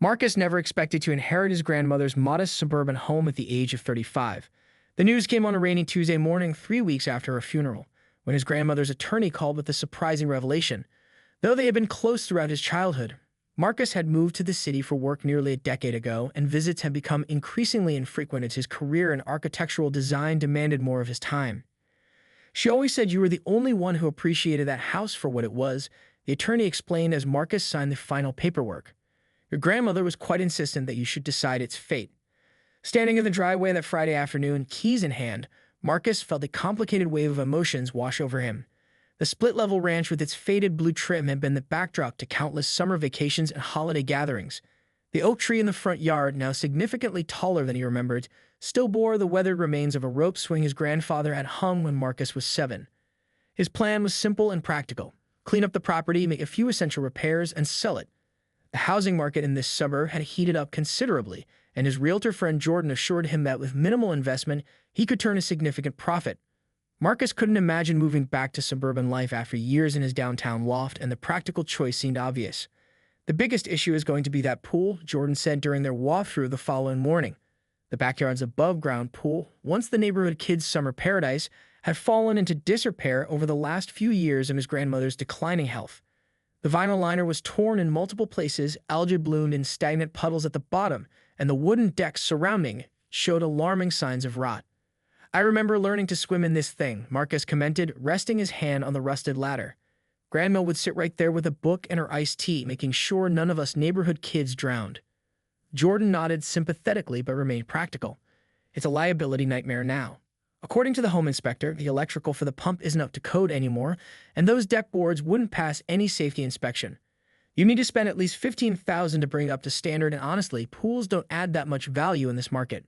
Marcus never expected to inherit his grandmother's modest suburban home at the age of 35. The news came on a rainy Tuesday morning, 3 weeks after her funeral, when his grandmother's attorney called with a surprising revelation. Though they had been close throughout his childhood, Marcus had moved to the city for work nearly a decade ago, and visits had become increasingly infrequent as his career in architectural design demanded more of his time. "She always said you were the only one who appreciated that house for what it was," the attorney explained as Marcus signed the final paperwork. "Your grandmother was quite insistent that you should decide its fate." Standing in the driveway that Friday afternoon, keys in hand, Marcus felt a complicated wave of emotions wash over him. The split-level ranch with its faded blue trim had been the backdrop to countless summer vacations and holiday gatherings. The oak tree in the front yard, now significantly taller than he remembered, still bore the weathered remains of a rope swing his grandfather had hung when Marcus was 7. His plan was simple and practical: clean up the property, make a few essential repairs, and sell it. The housing market in this suburb had heated up considerably, and his realtor friend Jordan assured him that with minimal investment, he could turn a significant profit. Marcus couldn't imagine moving back to suburban life after years in his downtown loft, and the practical choice seemed obvious. "The biggest issue is going to be that pool," Jordan said during their walkthrough the following morning. The backyard's above-ground pool, once the neighborhood kid's summer paradise, had fallen into disrepair over the last few years of his grandmother's declining health. The vinyl liner was torn in multiple places, algae bloomed in stagnant puddles at the bottom, and the wooden decks surrounding showed alarming signs of rot. "I remember learning to swim in this thing," Marcus commented, resting his hand on the rusted ladder. "Grandma would sit right there with a book and her iced tea, making sure none of us neighborhood kids drowned." Jordan nodded sympathetically but remained practical. "It's a liability nightmare now. According to the home inspector, the electrical for the pump isn't up to code anymore, and those deck boards wouldn't pass any safety inspection. You need to spend at least $15,000 to bring it up to standard, and honestly, pools don't add that much value in this market."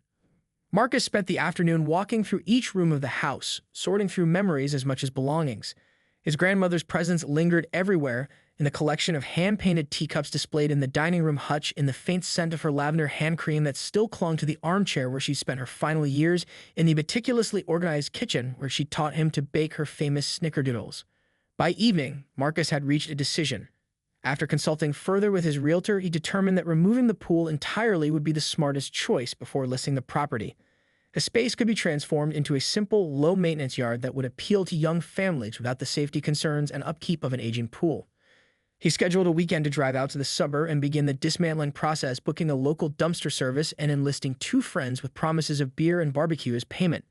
Marcus spent the afternoon walking through each room of the house, sorting through memories as much as belongings. His grandmother's presence lingered everywhere, in the collection of hand-painted teacups displayed in the dining room hutch, in the faint scent of her lavender hand cream that still clung to the armchair where she spent her final years, in the meticulously organized kitchen where she taught him to bake her famous snickerdoodles. By evening, Marcus had reached a decision. After consulting further with his realtor, he determined that removing the pool entirely would be the smartest choice before listing the property. The space could be transformed into a simple, low-maintenance yard that would appeal to young families without the safety concerns and upkeep of an aging pool. He scheduled a weekend to drive out to the suburb and begin the dismantling process, booking a local dumpster service and enlisting 2 friends with promises of beer and barbecue as payment.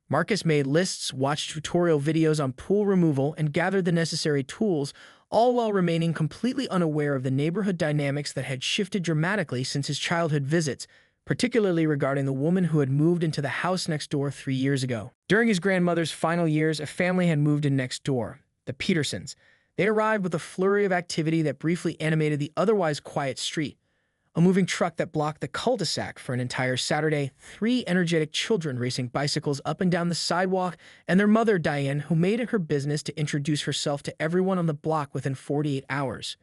Marcus made lists, watched tutorial videos on pool removal, and gathered the necessary tools, all while remaining completely unaware of the neighborhood dynamics that had shifted dramatically since his childhood visits, particularly regarding the woman who had moved into the house next door 3 years ago. During his grandmother's final years, a family had moved in next door, the Petersons. They arrived with a flurry of activity that briefly animated the otherwise quiet street. A moving truck that blocked the cul-de-sac for an entire Saturday, 3 energetic children racing bicycles up and down the sidewalk, and their mother, Diane, who made it her business to introduce herself to everyone on the block within 48 hours.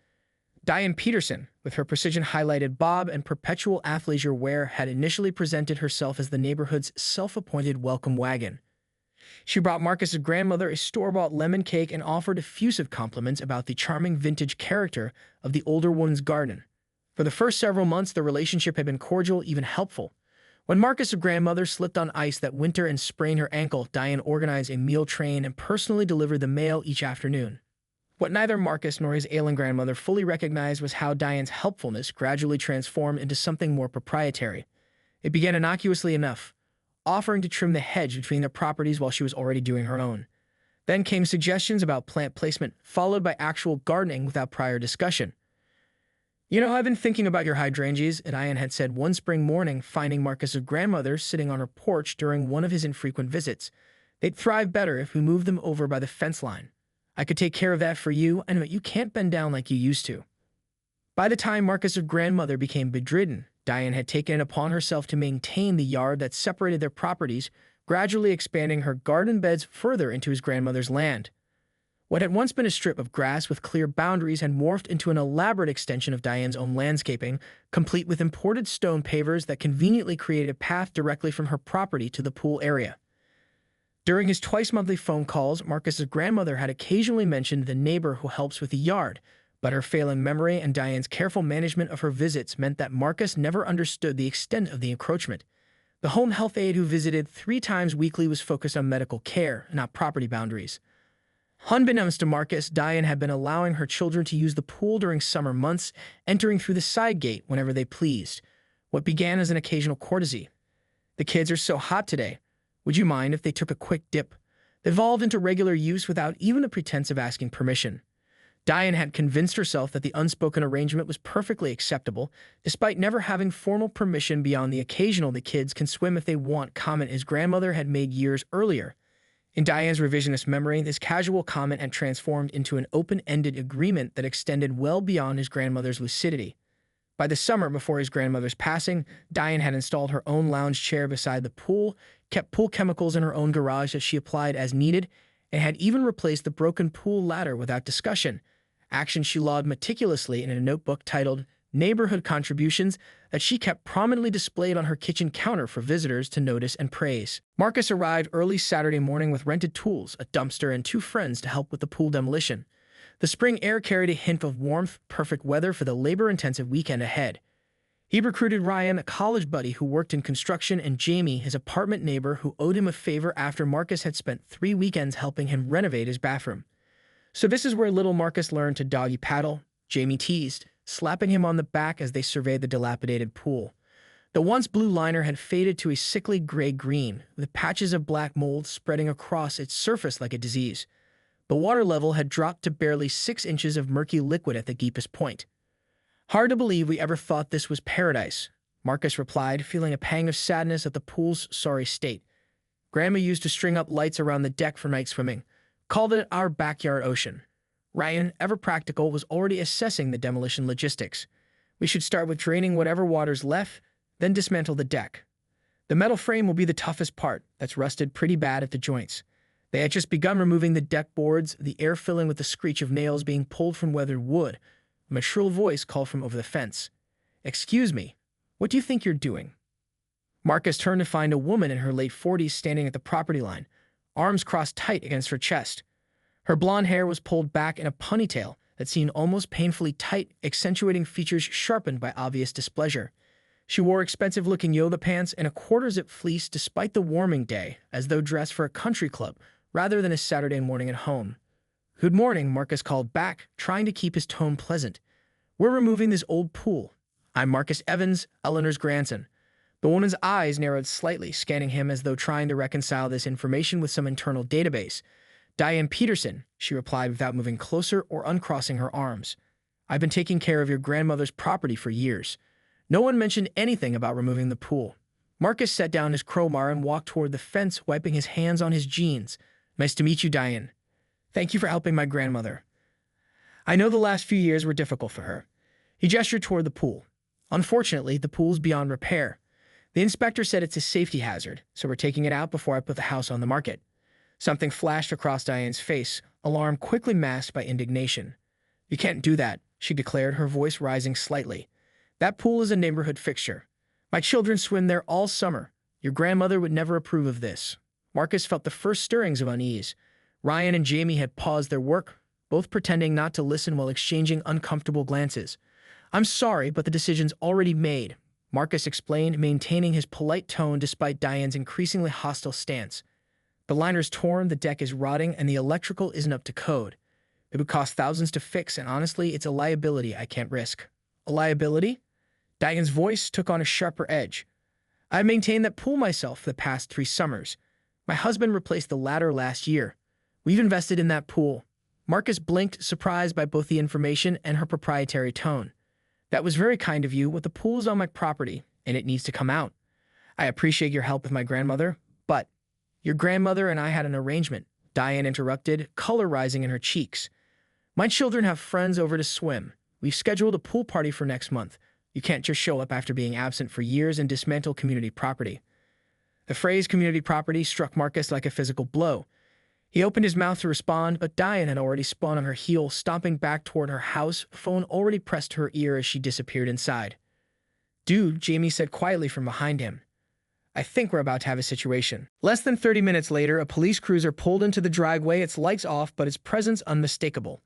Diane Peterson, with her precision-highlighted bob and perpetual athleisure wear, had initially presented herself as the neighborhood's self-appointed welcome wagon. She brought Marcus's grandmother a store-bought lemon cake and offered effusive compliments about the charming vintage character of the older woman's garden. For the first several months, the relationship had been cordial, even helpful. When Marcus's grandmother slipped on ice that winter and sprained her ankle, Diane organized a meal train and personally delivered the mail each afternoon. What neither Marcus nor his ailing grandmother fully recognized was how Diane's helpfulness gradually transformed into something more proprietary. It began innocuously enough, offering to trim the hedge between their properties while she was already doing her own. Then came suggestions about plant placement, followed by actual gardening without prior discussion. "You know, I've been thinking about your hydrangeas," Diane had said one spring morning, finding Marcus's grandmother sitting on her porch during one of his infrequent visits. "They'd thrive better if we moved them over by the fence line. I could take care of that for you, and you can't bend down like you used to." By the time Marcus's grandmother became bedridden, Diane had taken it upon herself to maintain the yard that separated their properties, gradually expanding her garden beds further into his grandmother's land. What had once been a strip of grass with clear boundaries had morphed into an elaborate extension of Diane's own landscaping, complete with imported stone pavers that conveniently created a path directly from her property to the pool area. During his twice-monthly phone calls, Marcus's grandmother had occasionally mentioned the neighbor who helps with the yard, But her failing memory and Diane's careful management of her visits meant that Marcus never understood the extent of the encroachment. The home health aide who visited 3 times weekly was focused on medical care, not property boundaries. Unbeknownst to Marcus, Diane had been allowing her children to use the pool during summer months, entering through the side gate whenever they pleased. What began as an occasional courtesy. "The kids are so hot today. Would you mind if they took a quick dip?" Evolved into regular use without even a pretense of asking permission. Diane had convinced herself that the unspoken arrangement was perfectly acceptable, despite never having formal permission beyond the occasional "the kids can swim if they want" comment his grandmother had made years earlier. In Diane's revisionist memory, this casual comment had transformed into an open-ended agreement that extended well beyond his grandmother's lucidity. By the summer before his grandmother's passing, Diane had installed her own lounge chair beside the pool, kept pool chemicals in her own garage that she applied as needed, and had even replaced the broken pool ladder without discussion, action she logged meticulously in a notebook titled "Neighborhood Contributions" that she kept prominently displayed on her kitchen counter for visitors to notice and praise. Marcus arrived early Saturday morning with rented tools, a dumpster, and 2 friends to help with the pool demolition. The spring air carried a hint of warmth, perfect weather for the labor-intensive weekend ahead. He recruited Ryan, a college buddy who worked in construction, and Jamie, his apartment neighbor who owed him a favor after Marcus had spent 3 weekends helping him renovate his bathroom. "So this is where little Marcus learned to doggy paddle," Jamie teased, slapping him on the back as they surveyed the dilapidated pool. The once blue liner had faded to a sickly gray-green, with patches of black mold spreading across its surface like a disease. The water level had dropped to barely 6 inches of murky liquid at the deepest point. "Hard to believe we ever thought this was paradise," Marcus replied, feeling a pang of sadness at the pool's sorry state. "Grandma used to string up lights around the deck for night swimming. Called it our backyard ocean." Ryan, ever practical, was already assessing the demolition logistics. "We should start with draining whatever water's left, then dismantle the deck. The metal frame will be the toughest part. That's rusted pretty bad at the joints." They had just begun removing the deck boards, the air filling with the screech of nails being pulled from weathered wood. A shrill voice called from over the fence. "Excuse me, what do you think you're doing?" Marcus turned to find a woman in her late 40s standing at the property line, arms crossed tight against her chest. Her blonde hair was pulled back in a ponytail that seemed almost painfully tight, accentuating features sharpened by obvious displeasure. She wore expensive-looking yoga pants and a quarter-zip fleece despite the warming day, as though dressed for a country club rather than a Saturday morning at home. "Good morning," Marcus called back, trying to keep his tone pleasant. "We're removing this old pool. I'm Marcus Evans, Eleanor's grandson." The woman's eyes narrowed slightly, scanning him as though trying to reconcile this information with some internal database. "Diane Peterson," she replied without moving closer or uncrossing her arms. "I've been taking care of your grandmother's property for years." No one mentioned anything about removing the pool. Marcus set down his crowbar and walked toward the fence, wiping his hands on his jeans. "Nice to meet you, Diane. Thank you for helping my grandmother. I know the last few years were difficult for her." He gestured toward the pool. "Unfortunately, the pool's beyond repair. The inspector said it's a safety hazard, so we're taking it out before I put the house on the market." Something flashed across Diane's face, alarm quickly masked by indignation. "You can't do that," she declared, her voice rising slightly. "That pool is a neighborhood fixture. My children swim there all summer. Your grandmother would never approve of this." Marcus felt the first stirrings of unease. Ryan and Jamie had paused their work, both pretending not to listen while exchanging uncomfortable glances. "I'm sorry, but the decision's already made," Marcus explained, maintaining his polite tone despite Diane's increasingly hostile stance. "The liner's torn, the deck is rotting, and the electrical isn't up to code. It would cost thousands to fix, and honestly, it's a liability I can't risk." "A liability?" Diane's voice took on a sharper edge. "I've maintained that pool myself for the past 3 summers. My husband replaced the ladder last year. We've invested in that pool." Marcus blinked, surprised by both the information and her proprietary tone. "That was very kind of you, but the pool is on my property, and it needs to come out. I appreciate your help with my grandmother, but—" "Your grandmother and I had an arrangement," Diane interrupted, color rising in her cheeks. "My children have friends over to swim. We've scheduled a pool party for next month. You can't just show up after being absent for years and dismantle community property." The phrase "community property" struck Marcus like a physical blow. He opened his mouth to respond, but Diane had already spun on her heel, stomping back toward her house, phone already pressed to her ear as she disappeared inside. "Dude," Jamie said quietly from behind him. "I think we're about to have a situation." Less than 30 minutes later, a police cruiser pulled into the driveway, its lights off but its presence unmistakable.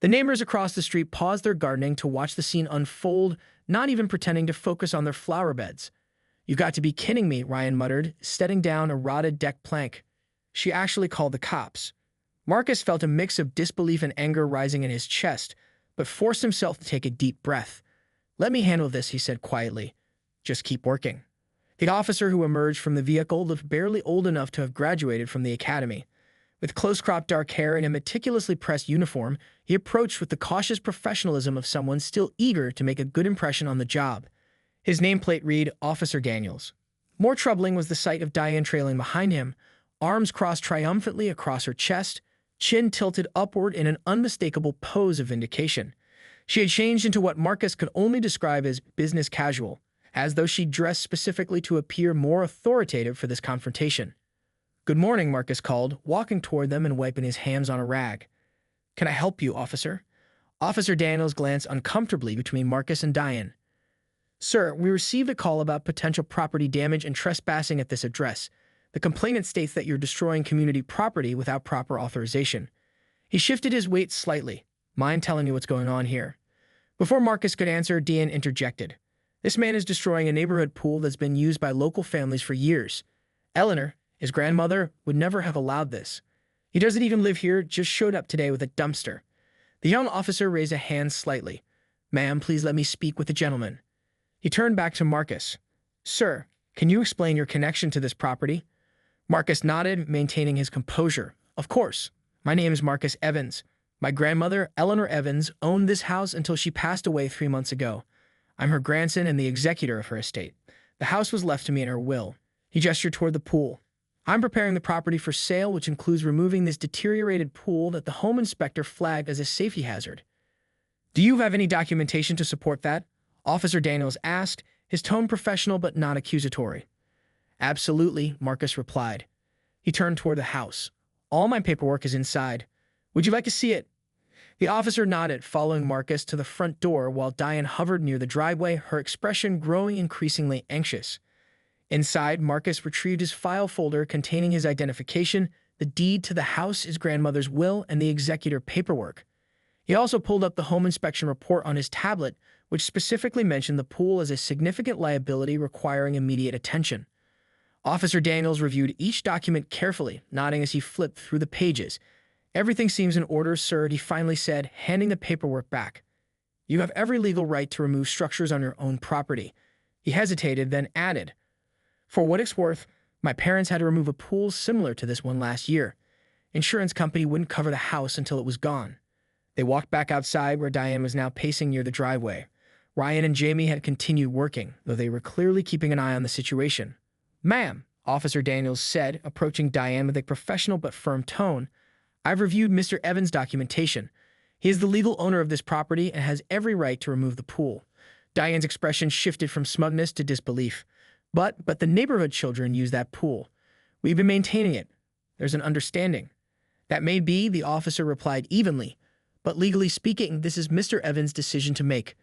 The neighbors across the street paused their gardening to watch the scene unfold, not even pretending to focus on their flower beds. "You've got to be kidding me," Ryan muttered, setting down a rotted deck plank. "She actually called the cops." Marcus felt a mix of disbelief and anger rising in his chest, but forced himself to take a deep breath. "Let me handle this," he said quietly. "Just keep working." The officer who emerged from the vehicle looked barely old enough to have graduated from the academy. With close-cropped dark hair and a meticulously pressed uniform, he approached with the cautious professionalism of someone still eager to make a good impression on the job. His nameplate read, Officer Daniels. More troubling was the sight of Diane trailing behind him, arms crossed triumphantly across her chest, chin tilted upward in an unmistakable pose of vindication. She had changed into what Marcus could only describe as business casual, as though she dressed specifically to appear more authoritative for this confrontation. "Good morning," Marcus called, walking toward them and wiping his hands on a rag. "Can I help you, officer?" Officer Daniels glanced uncomfortably between Marcus and Diane. "Sir, we received a call about potential property damage and trespassing at this address. The complainant states that you're destroying community property without proper authorization." He shifted his weight slightly. "Mind telling me what's going on here?" Before Marcus could answer, Diane interjected. "This man is destroying a neighborhood pool that's been used by local families for years. Eleanor, his grandmother, would never have allowed this. He doesn't even live here, just showed up today with a dumpster." The young officer raised a hand slightly. "Ma'am, please let me speak with the gentleman." He turned back to Marcus. "Sir, can you explain your connection to this property?" Marcus nodded, maintaining his composure. "Of course. My name is Marcus Evans. My grandmother, Eleanor Evans, owned this house until she passed away 3 months ago. I'm her grandson and the executor of her estate. The house was left to me in her will." He gestured toward the pool. "I'm preparing the property for sale, which includes removing this deteriorated pool that the home inspector flagged as a safety hazard." "Do you have any documentation to support that?" Officer Daniels asked, his tone professional but not accusatory. "Absolutely," Marcus replied. He turned toward the house. "All my paperwork is inside. Would you like to see it?" The officer nodded, following Marcus to the front door while Diane hovered near the driveway, her expression growing increasingly anxious. Inside, Marcus retrieved his file folder containing his identification, the deed to the house, his grandmother's will, and the executor paperwork. He also pulled up the home inspection report on his tablet, which specifically mentioned the pool as a significant liability requiring immediate attention. Officer Daniels reviewed each document carefully, nodding as he flipped through the pages. "Everything seems in order, sir," he finally said, handing the paperwork back. "You have every legal right to remove structures on your own property." He hesitated, then added, "For what it's worth, my parents had to remove a pool similar to this one last year. Insurance company wouldn't cover the house until it was gone." They walked back outside, where Diane was now pacing near the driveway. Ryan and Jamie had continued working, though they were clearly keeping an eye on the situation. "Ma'am," Officer Daniels said, approaching Diane with a professional but firm tone, "I've reviewed Mr. Evans' documentation. He is the legal owner of this property and has every right to remove the pool." Diane's expression shifted from smugness to disbelief. But the neighborhood children use that pool. We've been maintaining it. There's an understanding." "That may be," the officer replied evenly, "but legally speaking, this is Mr. Evans' decision to make.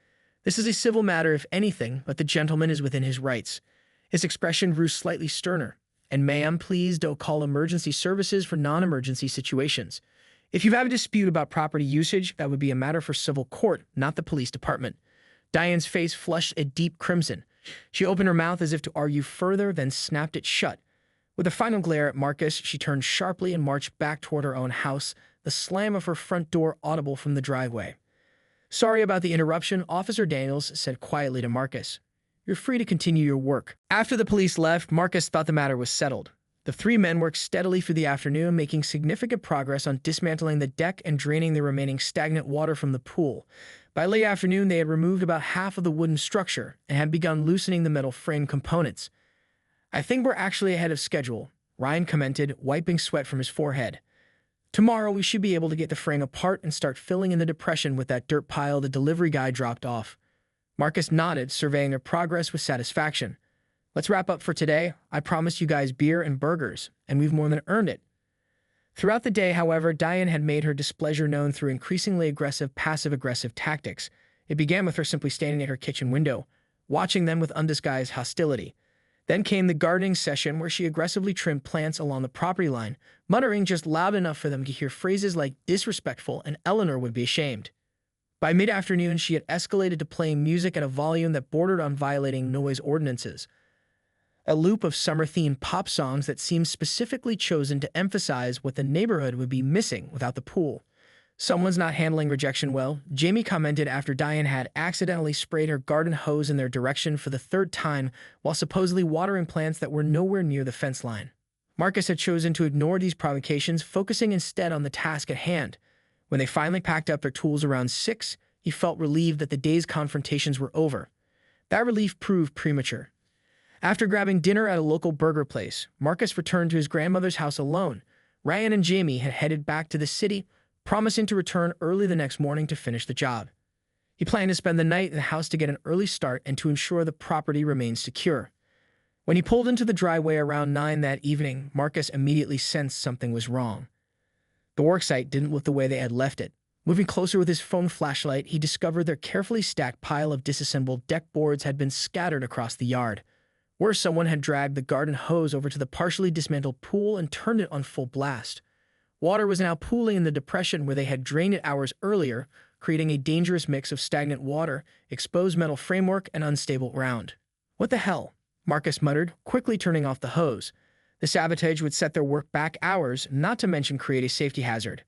This is a civil matter, if anything, but the gentleman is within his rights." His expression grew slightly sterner. "And ma'am, please don't call emergency services for non-emergency situations. If you have a dispute about property usage, that would be a matter for civil court, not the police department." Diane's face flushed a deep crimson. She opened her mouth as if to argue further, then snapped it shut. With a final glare at Marcus, she turned sharply and marched back toward her own house, the slam of her front door audible from the driveway. "Sorry about the interruption," Officer Daniels said quietly to Marcus. "You're free to continue your work." After the police left, Marcus thought the matter was settled. The 3 men worked steadily through the afternoon, making significant progress on dismantling the deck and draining the remaining stagnant water from the pool. By late afternoon, they had removed about half of the wooden structure and had begun loosening the metal frame components. "I think we're actually ahead of schedule," Ryan commented, wiping sweat from his forehead. "Tomorrow, we should be able to get the frame apart and start filling in the depression with that dirt pile the delivery guy dropped off." Marcus nodded, surveying their progress with satisfaction. "Let's wrap up for today. I promised you guys beer and burgers, and we've more than earned it." Throughout the day, however, Diane had made her displeasure known through increasingly aggressive, passive-aggressive tactics. It began with her simply standing at her kitchen window, watching them with undisguised hostility. Then came the gardening session where she aggressively trimmed plants along the property line, muttering just loud enough for them to hear phrases like disrespectful and Eleanor would be ashamed. By mid-afternoon, she had escalated to playing music at a volume that bordered on violating noise ordinances. A loop of summer-themed pop songs that seemed specifically chosen to emphasize what the neighborhood would be missing without the pool. "Someone's not handling rejection well," Jamie commented after Diane had accidentally sprayed her garden hose in their direction for the third time while supposedly watering plants that were nowhere near the fence line. Marcus had chosen to ignore these provocations, focusing instead on the task at hand. When they finally packed up their tools around 6, he felt relieved that the day's confrontations were over. That relief proved premature. After grabbing dinner at a local burger place, Marcus returned to his grandmother's house alone. Ryan and Jamie had headed back to the city, promising to return early the next morning to finish the job. He planned to spend the night in the house to get an early start and to ensure the property remained secure. When he pulled into the driveway around 9 that evening, Marcus immediately sensed something was wrong. The worksite didn't look the way they had left it. Moving closer with his phone flashlight, he discovered their carefully stacked pile of disassembled deck boards had been scattered across the yard. Worse, someone had dragged the garden hose over to the partially dismantled pool and turned it on full blast. Water was now pooling in the depression where they had drained it hours earlier, creating a dangerous mix of stagnant water, exposed metal framework, and unstable ground. "What the hell?" Marcus muttered, quickly turning off the hose. The Sabotage would set their work back hours, not to mention create a safety hazard.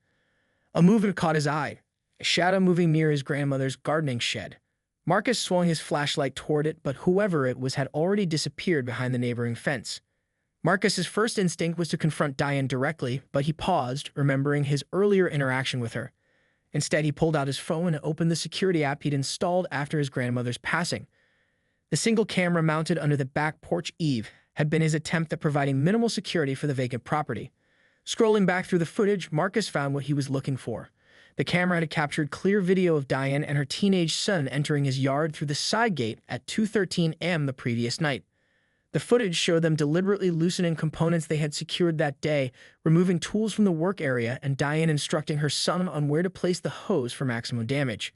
A movement caught his eye, a shadow moving near his grandmother's gardening shed. Marcus swung his flashlight toward it, but whoever it was had already disappeared behind the neighboring fence. Marcus's first instinct was to confront Diane directly, but he paused, remembering his earlier interaction with her. Instead, he pulled out his phone and opened the security app he'd installed after his grandmother's passing. The single camera mounted under the back porch eave had been his attempt at providing minimal security for the vacant property. Scrolling back through the footage, Marcus found what he was looking for. The camera had captured clear video of Diane and her teenage son entering his yard through the side gate at 2:13 a.m. the previous night. The footage showed them deliberately loosening components they had secured that day, removing tools from the work area, and Diane instructing her son on where to place the hose for maximum damage.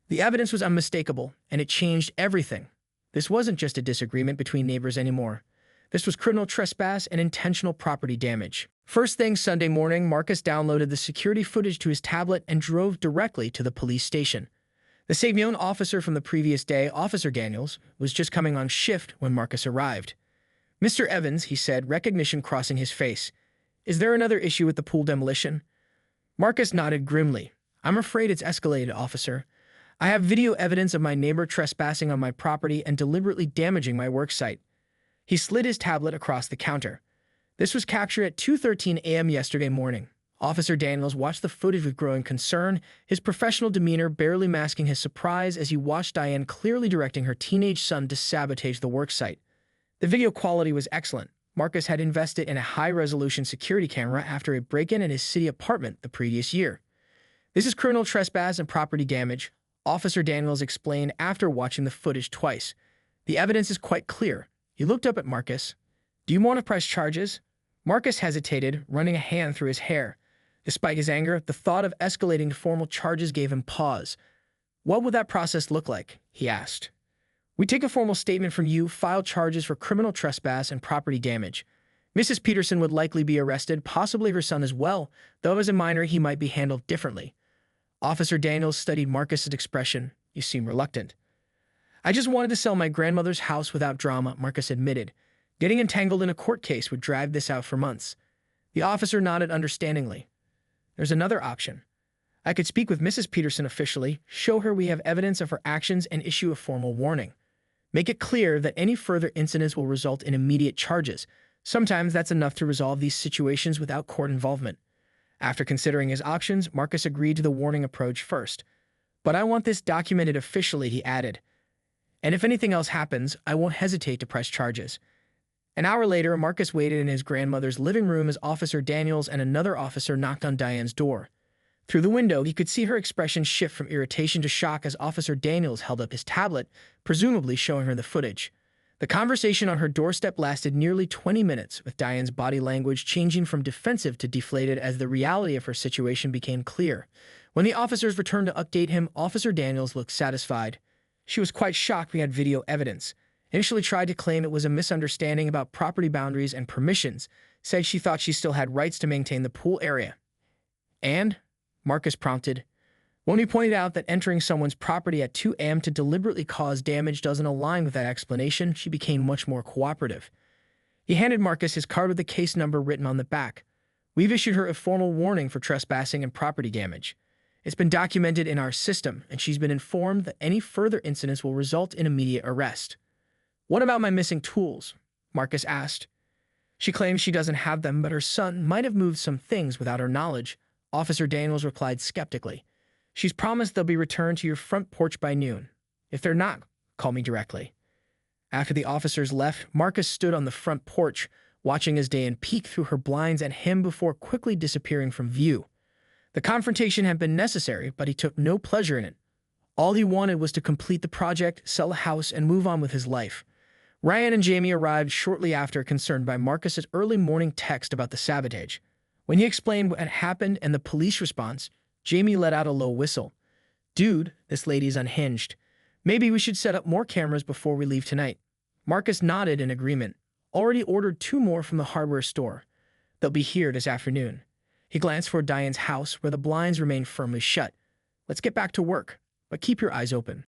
The evidence was unmistakable, and it changed everything. This wasn't just a disagreement between neighbors anymore. This was criminal trespass and intentional property damage. First thing Sunday morning, Marcus downloaded the security footage to his tablet and drove directly to the police station. The same officer from the previous day, Officer Daniels, was just coming on shift when Marcus arrived. "Mr. Evans," he said, recognition crossing his face. "Is there another issue with the pool demolition?" Marcus nodded grimly. "I'm afraid it's escalated, officer. I have video evidence of my neighbor trespassing on my property and deliberately damaging my work site." He slid his tablet across the counter. This was captured at 2:13 a.m. yesterday morning. Officer Daniels watched the footage with growing concern, his professional demeanor barely masking his surprise as he watched Diane clearly directing her teenage son to sabotage the worksite. The video quality was excellent. Marcus had invested in a high-resolution security camera after a break-in in his city apartment the previous year. "This is criminal trespass and property damage," Officer Daniels explained after watching the footage twice. "The evidence is quite clear." He looked up at Marcus. "Do you want to press charges?" Marcus hesitated, running a hand through his hair. Despite his anger, the thought of escalating to formal charges gave him pause. "What would that process look like?" he asked. "We take a formal statement from you, file charges for criminal trespass and property damage. Mrs. Peterson would likely be arrested, possibly her son as well, though as a minor he might be handled differently." Officer Daniels studied Marcus's expression. "You seem reluctant." "I just wanted to sell my grandmother's house without drama," Marcus admitted. "Getting entangled in a court case would drag this out for months." The officer nodded understandingly. "There's another option. I could speak with Mrs. Peterson officially, show her we have evidence of her actions, and issue a formal warning. Make it clear that any further incidents will result in immediate charges. Sometimes that's enough to resolve these situations without court involvement." After considering his options, Marcus agreed to the warning approach first. "But I want this documented officially," he added. "And if anything else happens, I won't hesitate to press charges." An hour later, Marcus waited in his grandmother's living room as Officer Daniels and another officer knocked on Diane's door. Through the window, he could see her expression shift from irritation to shock as Officer Daniels held up his tablet, presumably showing her the footage. The conversation on her doorstep lasted nearly 20 minutes, with Diane's body language changing from defensive to deflated as the reality of her situation became clear. When the officers returned to update him, Officer Daniels looked satisfied. "She was quite shocked we had video evidence. Initially tried to claim it was a misunderstanding about property boundaries and permissions, said she thought she still had rights to maintain the pool area. And, Marcus prompted, when he pointed out that entering someone's property at 2 a.m. to deliberately cause damage doesn't align with that explanation, she became much more cooperative. He handed Marcus his card with the case number written on the back. We've issued her a formal warning for trespassing and property damage. It's been documented in our system, and she's been informed that any further incidents will result in immediate arrest. What about my missing tools? Marcus asked. She claims she doesn't have them, but her son might have moved some things without her knowledge. Officer Daniels replied skeptically. She's promised they'll be returned to your front porch by noon. If they're not, call me directly. After the officers left, Marcus stood on the front porch, watching as Dan peeked through her blinds at him before quickly disappearing from view. The confrontation had been necessary, but he took no pleasure in it. All he wanted was to complete the project, sell a house, and move on with his life. Ryan and Jamie arrived shortly after, concerned by Marcus's early morning text about the sabotage. When he explained what had happened and the police response, Jamie let out a low whistle. Dude, this lady's unhinged. Maybe we should set up more cameras before we leave tonight. Marcus nodded in agreement. Already ordered 2 more from the hardware store. They'll be here this afternoon. He glanced toward Diane's house, where the blinds remained firmly shut. Let's get back to work, but keep your eyes open.